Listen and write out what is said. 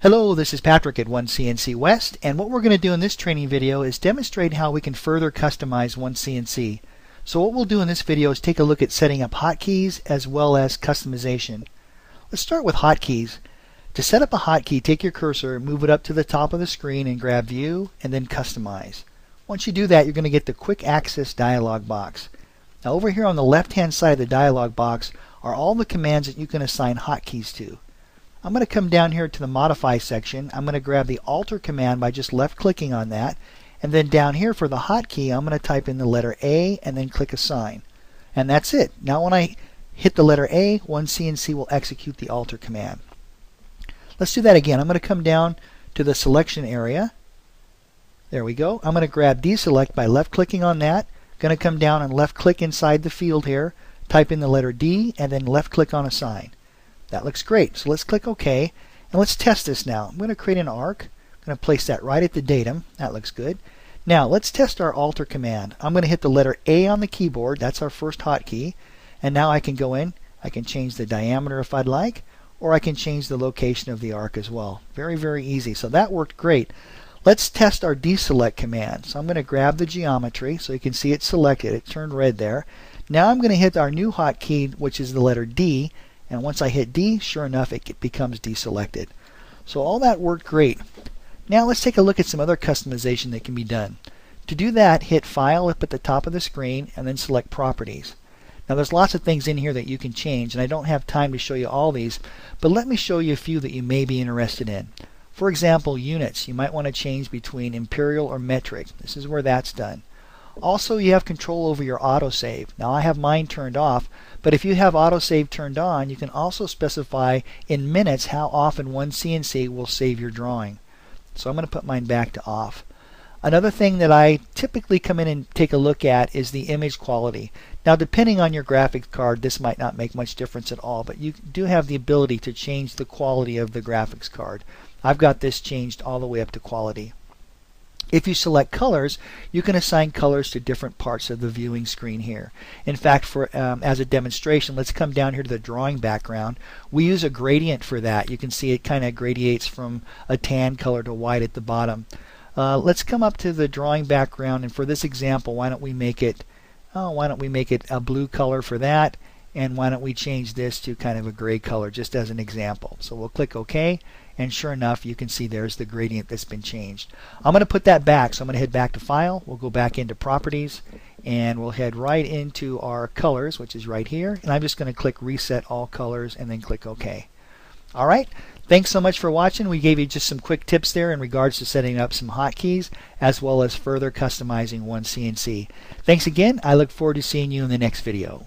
Hello, this is Patrick at OneCNC West, and what we're going to do in this training video is demonstrate how we can further customize OneCNC. So what we'll do in this video is take a look at setting up hotkeys as well as customization. Let's start with hotkeys. To set up a hotkey, take your cursor, move it up to the top of the screen and grab View and then Customize. Once you do that, you're going to get the Quick Access dialog box. Now over here on the left hand side of the dialog box are all the commands that you can assign hotkeys to. I'm going to come down here to the Modify section. I'm going to grab the Alter command by just left clicking on that, and then down here for the hotkey I'm going to type in the letter A and then click Assign. And that's it. Now when I hit the letter A, OneCNC will execute the Alter command. Let's do that again. I'm going to come down to the selection area. There we go. I'm going to grab Deselect by left clicking on that. Going to come down and left click inside the field here, type in the letter D and then left click on Assign. That looks great. So let's click OK and let's test this now. I'm going to create an arc. I'm going to place that right at the datum. That looks good. Now let's test our Alter command. I'm going to hit the letter A on the keyboard. That's our first hotkey. And now I can go in. I can change the diameter if I'd like, or I can change the location of the arc as well. Very, very easy. So that worked great. Let's test our Deselect command. So I'm going to grab the geometry so you can see it selected. It turned red there. Now I'm going to hit our new hotkey, which is the letter D. And once I hit D, sure enough, it becomes deselected. So all that worked great. Now let's take a look at some other customization that can be done. To do that, hit File up at the top of the screen and then select Properties. Now there's lots of things in here that you can change, and I don't have time to show you all these, but let me show you a few that you may be interested in. For example, units. You might want to change between imperial or metric. This is where that's done. Also, you have control over your autosave. Now I have mine turned off, but if you have autosave turned on, you can also specify in minutes how often OneCNC will save your drawing. So I'm going to put mine back to off. Another thing that I typically come in and take a look at is the image quality. Now depending on your graphics card, this might not make much difference at all, but you do have the ability to change the quality of the graphics card. I've got this changed all the way up to quality. If you select colors, you can assign colors to different parts of the viewing screen here. In fact, as a demonstration, let's come down here to the drawing background. We use a gradient for that. You can see it kind of gradiates from a tan color to white at the bottom. Let's come up to the drawing background, and for this example, why don't we make it a blue color for that, and why don't we change this to kind of a gray color just as an example. So we'll click OK, and sure enough you can see there's the gradient that's been changed. I'm going to put that back, so I'm going to head back to File. We'll go back into Properties and we'll head right into our colors, which is right here, and I'm just going to click Reset All Colors and then click OK. Alright, thanks so much for watching. We gave you just some quick tips there in regards to setting up some hotkeys as well as further customizing OneCNC. Thanks again. I look forward to seeing you in the next video.